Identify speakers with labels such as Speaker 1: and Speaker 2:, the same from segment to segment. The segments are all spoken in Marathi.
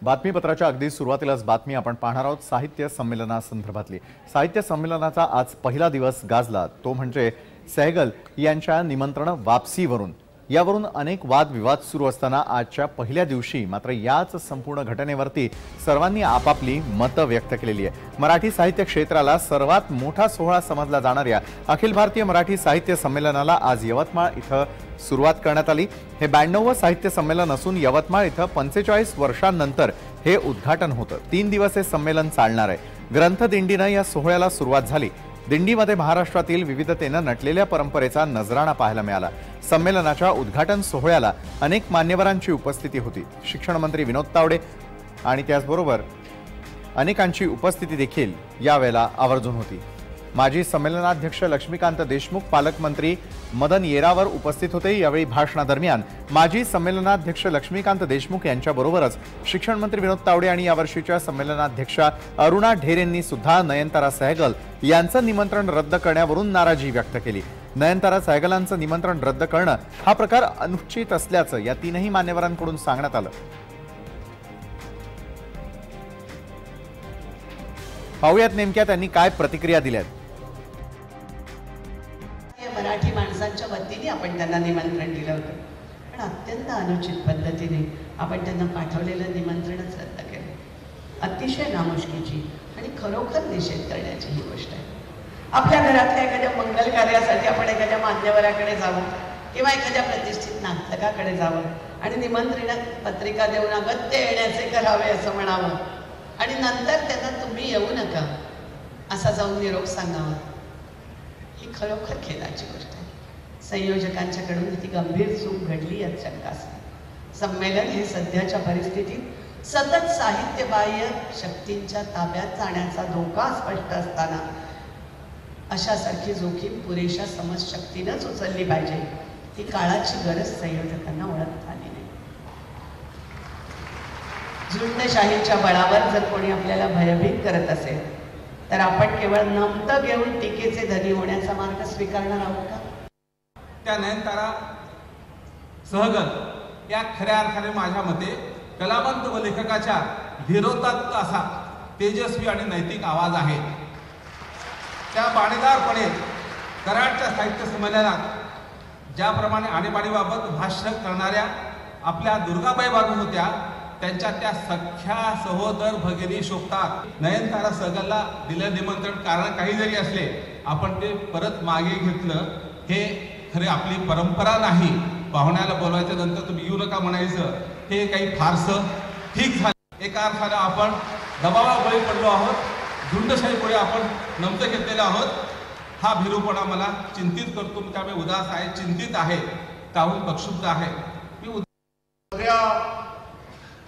Speaker 1: बातमीपत्राच्या अगदी सुरुवातीलाच बातमी आपण पाहणार आहोत साहित्य संमेलनासंदर्भातली। साहित्य संमेलनाचा आज पहिला दिवस गाजला, तो म्हणजे सहगल यांच्या निमंत्रण वापसीवरून। यावरून अनेक वादविवाद सुरू असताना आजच्या पहिल्या दिवशी मात्र याच संपूर्ण घटनेवरती सर्वांनी आपापली मतं व्यक्त केलेली आहे। मराठी साहित्य क्षेत्राला सर्वात मोठा सोहळा समजला जाणाऱ्या अखिल भारतीय मराठी साहित्य संमेलनाला आज यवतमाळ इथं सुरुवात करण्यात आली। हे 92वे साहित्य संमेलन असून यवतमाळ इथं 45 वर्षांनंतर हे उद्घाटन होतं। 3 दिवस हे संमेलन चालणार आहे। ग्रंथदिंडीने या सोहळ्याला सुरुवात झाली। दिंडीमध्ये महाराष्ट्रातील विविधतेनं नटलेल्या परंपरेचा नजराणा पाहायला मिळाला। संमेलनाच्या उद्घाटन सोहळ्याला अनेक मान्यवरांची उपस्थिती होती। शिक्षण मंत्री विनोद तावडे आणि त्याचबरोबर अनेकांची उपस्थिती देखील यावेळेला आवर्जून होती। माजी संमेलनाध्यक्ष लक्ष्मीकांत देशमुख, पालकमंत्री मदन येरावर उपस्थित होते। यावेळी भाषणादरम्यान माजी संमेलनाध्यक्ष लक्ष्मीकांत देशमुख यांच्याबरोबरच शिक्षण मंत्री विनोद तावडे आणि यावर्षीच्या संमेलनाध्यक्षा अरुणा ढेरेंनी सुद्धा नयनतारा सहगल यांचं निमंत्रण रद्द करण्यावरून नाराजी व्यक्त केली। नयनतारा सहगलांचं निमंत्रण रद्द करणं हा प्रकार अनुचित असल्याचं या तीनही मान्यवरांकडून सांगण्यात आलं। पाहुयात नेमक्या त्यांनी काय प्रतिक्रिया दिल्यात।
Speaker 2: मराठी माणसांच्या वतीने आपण त्यांना निमंत्रण दिलं होतं, पण अत्यंत अनुचित पद्धतीने आपण त्यांना पाठवलेलं निमंत्रणच रद्द केलं। अतिशय नामुष्कीची आणि खरोखर निषेध करण्याची ही गोष्ट आहे। आपल्या घरातल्या एखाद्या मंगल कार्यासाठी आपण एखाद्या मान्यवराकडे जावं किंवा एखाद्या प्रतिष्ठित नाटकाकडे जावं आणि निमंत्रण पत्रिका देऊन अगत्य येण्याचे करावे असं म्हणावं आणि नंतर त्यांना तुम्ही येऊ नका असा जाऊन निरोप सांगावा, ही खरोखर खेदाची गोष्ट आहे। संयोजकांच्याकडून ती गंभीर चूक घडली यात शंकाच नाही। संमेलन हे सध्याच्या परिस्थितीत सतत साहित्यबाह्य शक्तींच्या ताब्यात जाण्याचा धोका स्पष्ट असताना अशासारखी जोखीम पुरेशा समजशक्तीनंच उचलली पाहिजे, ही काळाची गरज संयोजकांना ओळखता आली नाही। झुंडशाहीच्या बळावर जर कोणी आपल्याला भयभीत करत असेल तर आपण केवळ नमतं घेऊन टीकेचे धनी होण्याचा मार्ग स्वीकारणार आहोत का?
Speaker 3: त्या नयनतारा सहगल या खऱ्या अर्थाने माझ्या मते कलावंत व लेखकाच्या धीरोदात्त असा तेजस्वी आणि नैतिक आवाज आहे। त्या बाणीदारपणे कराडच्या साहित्य संमेलनात ज्याप्रमाणे आणीबाणीबाबत भाष्य करणाऱ्या आपल्या दुर्गाबाई बागू होत्या, त्यांच्या त्या सख्या सहोदर भगिनी शोभतात। नयनतारा सहगलला दिलं निमंत्रण कारण काही जरी असले, आपण ते परत मागे घेतलं हे खरे आपली परंपरा नाही। पाहुण्याला बोलवायच्या नंतर तुम्ही येऊ नका म्हणायचं हे काही फारसं ठीक झालं। एका अर्थानं आपण दबावाबळी पडलो आहोत, झुंडशाहीमुळे आपण नमतं घेतलेलं आहोत। हा भीरूपणा मला चिंतित करतो, त्यामुळे उदास आहे, चिंतित आहे, त्याहून प्रक्षुब्ध आहे। मी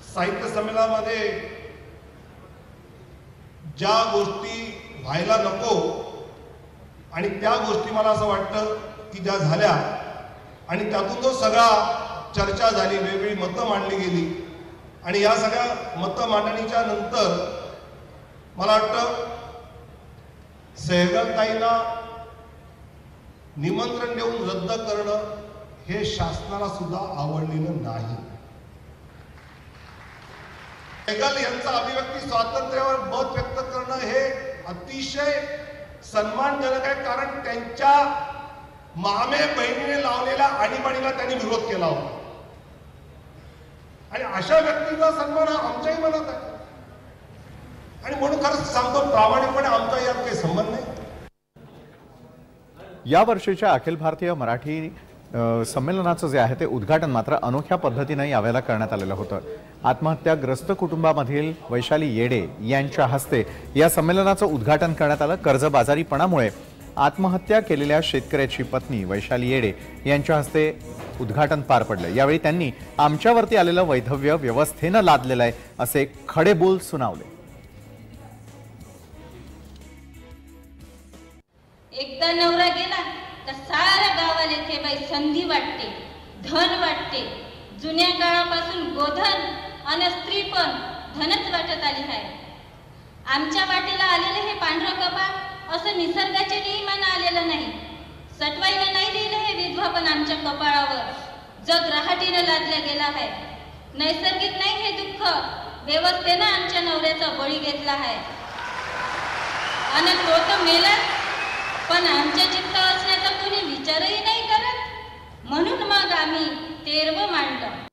Speaker 4: साहित्य संमेलनामध्ये ज्या गोष्टी व्हायला नको आणि त्या गोष्टी मला असं वाटतं की ज्या झाल्या आणि त्यातून जो सगळा चर्चा झाली, वेगवेगळी मतं मांडली गेली आणि या सगळ्या मतं मांडणीच्या नंतर मला वाटतं सहगलताईंना निमंत्रण देऊन रद्द करणं हे शासनाला सुद्धा आवडलेलं नाही। सहगल यांचं अभिव्यक्ती स्वातंत्र्यावर मत व्यक्त करणं हे अतिशय सन्मानजनक आहे, कारण त्यांच्या मामे बहिणीने लावलेल्या आणीबाणीला त्यांनी विरोध केला होता आणि अशा व्यक्तीचा सन्मान हा आमच्याही मनात आहे आणि म्हणून खरंच सांगतो प्रामाणिकपणे आमचा यात काही संबंध नाही।
Speaker 1: या वर्षीच्या अखिल भारतीय मराठी संमेलनाचं जे आहे ते उद्घाटन मात्र अनोख्या पद्धतीने यावेळेला करण्यात आलेलं होतं। आत्महत्याग्रस्त कुटुंबामधील वैशाली येडे यांच्या हस्ते या संमेलनाचं उद्घाटन करण्यात आलं। कर्जबाजारीपणामुळे आत्महत्या केलेल्या शेतकऱ्याची पत्नी वैशाली येडे यांच्या हस्ते उद्घाटन पार पडलं। यावेळी त्यांनी आमच्यावरती आलेलं वैधव्य व्यवस्थेनं लादलेलं आहे असे खडे बोल सुनावले।
Speaker 5: एकदा नवरा गेला तर साऱ्या गावाला येथे बाई संधी वाटते, धन वाटते। जुन्या काळापासून गोधन आणि स्त्री पण धनच वाटत आली आहे। आमच्या वाटेला आलेले हे पांढरं कपाळ असं निसर्गाच्या नियमानं आलेलं नाही, सटवाईनं नाही लिहिलं हे विधवा पण आमच्या कपाळावर जग रहाटीनं लादलं गेलं आहे। नैसर्गिक नाही हे दुःख, व्यवस्थेनं आमच्या नवऱ्याचा बळी घेतला आहे आणि तो तर मेलाच, पण आमच्या चित्त असण्याचा कोणी विचारही नाही करत, म्हणून मग आम्ही तेरवं मांडलं.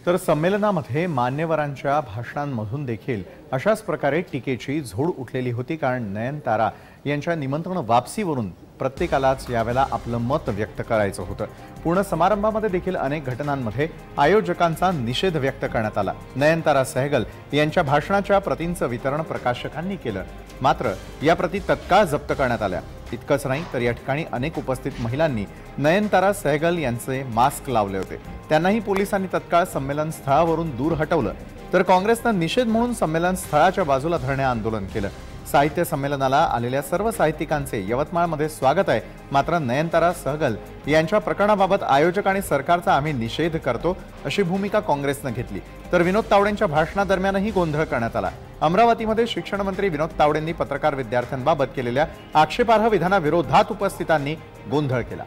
Speaker 1: तर संमेलनामध्ये मान्यवरांच्या भाषणांमधून देखील अशाच प्रकारे टीकेची झोड उठलेली होती, कारण नयनतारा यांच्या निमंत्रण वापसीवरून प्रत्येकालाच यावेळेला आपलं मत व्यक्त करायचं होतं. पूर्ण समारंभामध्ये देखील अनेक घटनांमध्ये आयोजकांचा निषेध व्यक्त करण्यात आला. नयनतारा सहगल यांच्या भाषणाच्या प्रतींचं वितरण प्रकाशकांनी केलं, मात्र या प्रती तत्काळ जप्त करण्यात आल्या. इतकंच नाही तर या ठिकाणी अनेक उपस्थित महिलांनी नयनतारा सहगल यांचे मास्क लावले होते. त्यांनाही पोलिसांनी तत्काळ संमेलन स्थळावरून दूर हटवलं. तर काँग्रेसनं निषेध म्हणून संमेलन स्थळाच्या बाजूला धरणे आंदोलन केलं. साहित्य संमेलनाला आलेल्या सर्व साहित्यिकांचे यवतमाळमध्ये स्वागत आहे, मात्र नयनतारा सहगल यांच्या प्रकरणाबाबत आयोजक आणि सरकारचा आम्ही निषेध करतो अशी भूमिका काँग्रेसनं घेतली. तर विनोद तावडेंच्या भाषणादरम्यानही गोंधळ करण्यात आला. अमरावतीमध्ये शिक्षण मंत्री विनोद तावडेंनी पत्रकार विद्यार्थ्यांबाबत केलेल्या आक्षेपार्ह विधानाविरोधात उपस्थितांनी गोंधळ केला.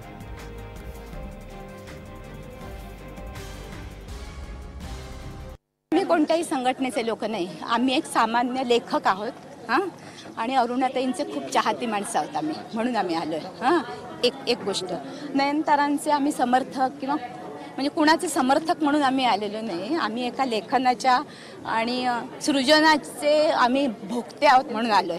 Speaker 6: आम्ही कोणत्याही संघटनेचे लोक नाही, आम्ही एक सामान्य लेखक आहोत. आणि अरुणाताईंचे खूप चाहती माणसं आहोत आम्ही, म्हणून आम्ही आलोय. एक गोष्ट, नयनतारांचे आम्ही समर्थक किंवा म्हणजे कुणाचे समर्थक म्हणून आम्ही आलेलो नाही. आम्ही एका लेखनाच्या आणि सृजनाचे आम्ही भोगते आहोत म्हणून आलोय.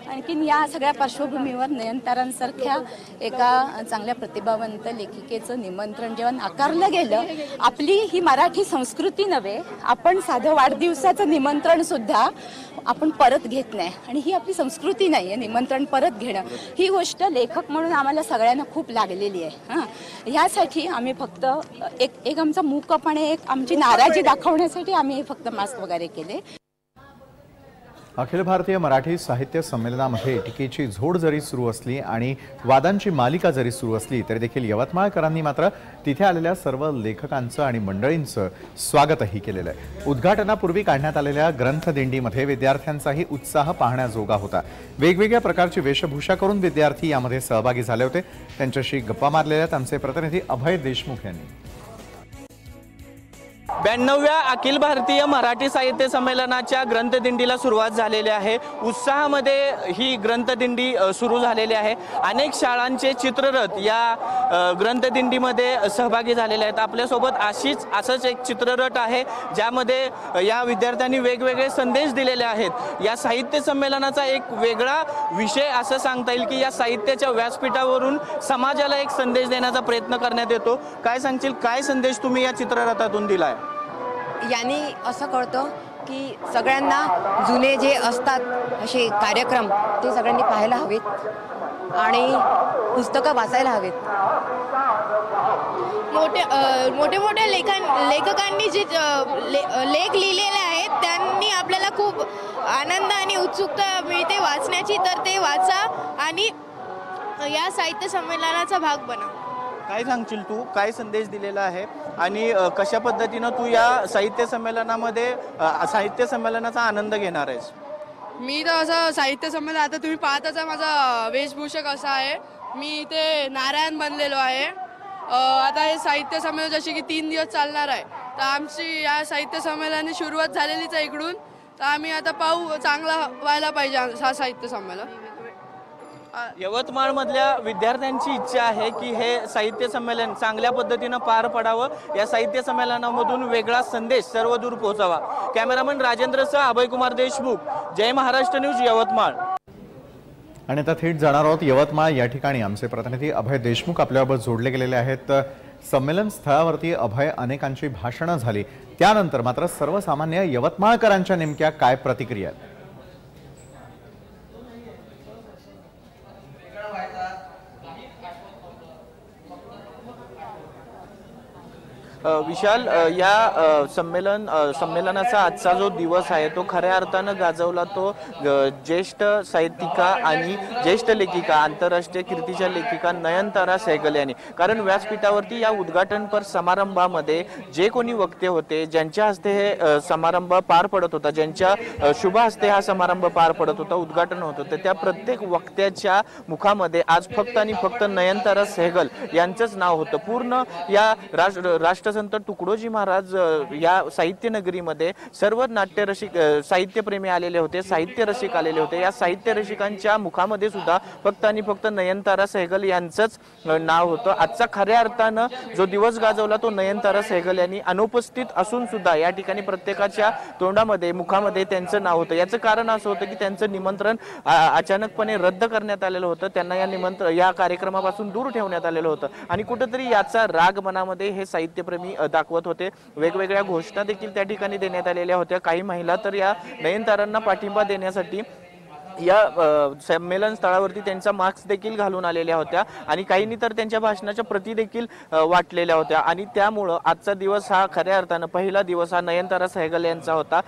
Speaker 6: आणखीन या सगळ्या पार्श्वभूमीवर नयनतारांसारख्या एका चांगल्या प्रतिभावंत लेखिकेचं निमंत्रण जेव्हा नाकारलं गेलं, आपली ही मराठी संस्कृती नव्हे, आपण साधं वाढदिवसाचं निमंत्रण सुद्धा आपण परत घेत नाही आणि ही आपली संस्कृती नाही आहे निमंत्रण परत घेणं. ही गोष्ट लेखक म्हणून आम्हाला सगळ्यांना खूप लागलेली आहे. ह्यासाठी आम्ही फक्त एक आमचा मूकपणे एक आमची नाराजी दाखवण्यासाठी आम्ही फक्त मास्क वगैरे केले.
Speaker 1: अखिल भारतीय मराठी साहित्य संमेलनामध्ये टीकेची झोड जरी सुरू असली आणि वादांची मालिका जरी सुरू असली तरी देखील यवतमाळकरांनी मात्र तिथे आलेल्या सर्व लेखकांचं आणि मंडळींचं स्वागतही केलेलं आहे. उद्घाटनापूर्वी काढण्यात आलेल्या ग्रंथदिंडीमध्ये विद्यार्थ्यांचाही उत्साह पाहण्याजोगा होता. वेगवेगळ्या प्रकारची वेशभूषा करून विद्यार्थी यामध्ये सहभागी झाले होते. त्यांच्याशी गप्पा मारलेल्या आमचे प्रतिनिधी अभय देशमुख यांनी.
Speaker 7: 92व्या अखिल भारतीय मराठी साहित्य संमेलनाच्या ग्रंथदिंडीला सुरुवात झालेली आहे. उत्साहामध्ये ही ग्रंथदिंडी सुरू झालेली आहे. अनेक शाळांचे चित्ररथ या ग्रंथदिंडीमध्ये सहभागी झालेले आहेत. आपल्यासोबत असंच एक चित्ररथ आहे ज्यामध्ये या विद्यार्थ्यांनी वेगवेगळे संदेश दिलेले आहेत. या साहित्य संमेलनाचा एक वेगळा विषय असं सांगता येईल की या साहित्याच्या व्यासपीठावरून समाजाला एक संदेश देण्याचा प्रयत्न करण्यात येतो. काय सांगशील, काय संदेश तुम्ही या चित्ररथातून दिलाय?
Speaker 8: यांनी असं कळतं की सगळ्यांना जुने जे असतात असे कार्यक्रम ते सगळ्यांनी पाहायला हवेत आणि पुस्तकं वाचायला हवेत.
Speaker 9: मोठ्या लेखकांनी जे लेख लिहिलेले आहेत त्यांनी आपल्याला खूप आनंद आणि उत्सुकता मिळते वाचण्याची, तर ते वाचा आणि या साहित्य संमेलनाचा भाग बना.
Speaker 7: काय सांगशील तू, काय संदेश दिलेला आहे आणि कशा पद्धतीनं तू या साहित्य संमेलनाचा आनंद घेणार आहेस?
Speaker 9: मी तर असं साहित्य संमेलन, आता तुम्ही पाहताच माझा वेशभूषक असा आहे. मी इथे नारायण बनलेलो आहे. आता हे साहित्य संमेलन जसे की 3 दिवस चालणार आहे, तर आमची या साहित्य संमेलनाची सुरुवात झालेलीच आहे इकडून. तर आम्ही आता पाहू, चांगला व्हायला पाहिजे हा साहित्य संमेलन.
Speaker 7: यवतमाळ मधल्या विद्यार्थ्यांची इच्छा आहे की हे साहित्य संमेलन चांगल्या पद्धतीनं पार पडावं. या साहित्य संमेलनामधून वेगळा संदेश सर्वदूर पोहोचावा. कॅमेरामन राजेंद्रसह अभयकुमार देशमुख, जय महाराष्ट्र न्यूज, यवतमाळ.
Speaker 1: आणि आता थेट जाणार आहोत यवतमाळ. या ठिकाणी आमचे प्रतिनिधी अभय देशमुख आपल्याबरोबर जोडले गेलेले आहेत. संमेलन स्थळावरती अभय, अनेकांची भाषणं झाली, त्यानंतर मात्र सर्वसामान्य यवतमाळकरांच्या नेमक्या काय प्रतिक्रिया आहेत?
Speaker 7: विशाल, या संमेलनाचा आजचा जो दिवस आहे तो खऱ्या अर्थानं गाजवला तो ज्येष्ठ साहित्यिका आणि ज्येष्ठ लेखिका, आंतरराष्ट्रीय कीर्तीच्या लेखिका नयनतारा सहगल यांनी. कारण व्यासपीठावरती या उद्घाटनपर समारंभामध्ये जे कोणी वक्ते होते, ज्यांच्या हस्ते हे समारंभ पार पडत होता, ज्यांच्या शुभ हस्ते हा समारंभ पार पडत होता, उद्घाटन होत होते, त्या प्रत्येक वक्त्याच्या मुखामध्ये आज फक्त आणि फक्त नयनतारा सहगल यांचंच नाव होतं. पूर्ण या राष्ट्र राष्ट्रसंत तुकडोजी महाराज या साहित्य नगरीमध्ये सर्व नाट्यरसिक साहित्यप्रेमी आलेले होते, साहित्य रसिक आलेले होते। या साहित्य रसिकांच्या मुखामध्ये सुद्धा फक्त आणि फक्त नयनतारा सहगल यांचंच नाव होतं। आजचा खऱ्या अर्थानं जो दिवस गाजवला तो नयनतारा सहगल यांनी अनुपस्थित असून सुद्धा या ठिकाणी प्रत्येकाच्या तोंडामध्ये मुखामध्ये त्यांचं नाव होतं। याचं कारण असं होतं की त्यांचं निमंत्रण अचानकपणे रद्द करण्यात आलेलं होतं, त्यांना या कार्यक्रमापासून दूर ठेवण्यात आलेलं होतं आणि कुठेतरी याचा राग मनामध्ये हे साहित्यप्रेमी दाखवत होते। वेगवेगळ्या घोषणा देखील त्या ठिकाणी देण्यात आलेल्या होत्या। काही महिला तर या नयनतारांना पाठिंबा देण्यासाठी या संमेलन स्थळावरती त्यांचा मास्क देखील घालून आलेल्या होत्या आणि काहींनी तर त्यांच्या भाषणाच्या प्रती देखील वाटलेल्या होत्या आणि त्यामुळं आजचा दिवस हा खऱ्या अर्थानं पहिला दिवस हा नयनतारा सहगल यांचा होता।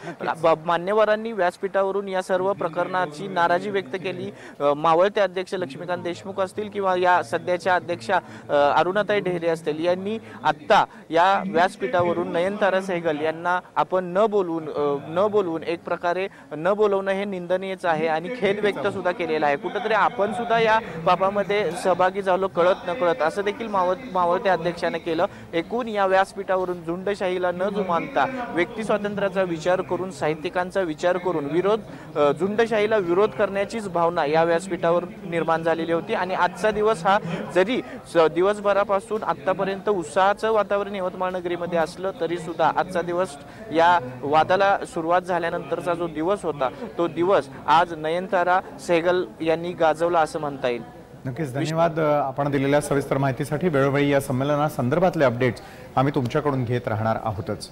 Speaker 7: मान्यवरांनी व्यासपीठावरून या सर्व प्रकरणाची नाराजी व्यक्त केली। मावळते अध्यक्ष लक्ष्मीकांत देशमुख असतील किंवा या सध्याच्या अध्यक्षा अरुणाताई ढेरे असतील, यांनी आत्ता या व्यासपीठावरून नयनतारा सहगल यांना आपण न बोलवून एक प्रकारे न बोलवणं हे निंदनीयच आहे आणि खेद व्यक्त सुद्धा केलेला आहे। कुठेतरी आपण सुद्धा या पापामध्ये सहभागी झालो कळत नकळत, असं देखील मावळते अध्यक्षाने केलं। एकूण या व्यासपीठावरून झुंडशाहीला न जुमानता व्यक्ती स्वातंत्र्याचा विचार करून, साहित्यिकांचा विचार करून झुंडशाहीला विरोध करण्याचीच भावना या व्यासपीठावर निर्माण झालेली होती आणि आजचा दिवस हा जरी दिवसभरापासून आतापर्यंत उत्साहाचं वातावरण यवतमाळ नगरीमध्ये असलं तरी सुद्धा आजचा दिवस या वादाला सुरुवात झाल्यानंतरचा जो दिवस होता तो दिवस आज नयनतारा सहगल यांनी गाजवला असं म्हणता येईल।
Speaker 1: नक्कीच धन्यवाद आपण दिलेल्या सविस्तर माहितीसाठी। वेळोवेळी या संमेलनासंदर्भातले अपडेट्स आम्ही तुमच्याकडून घेत राहणार आहोतच।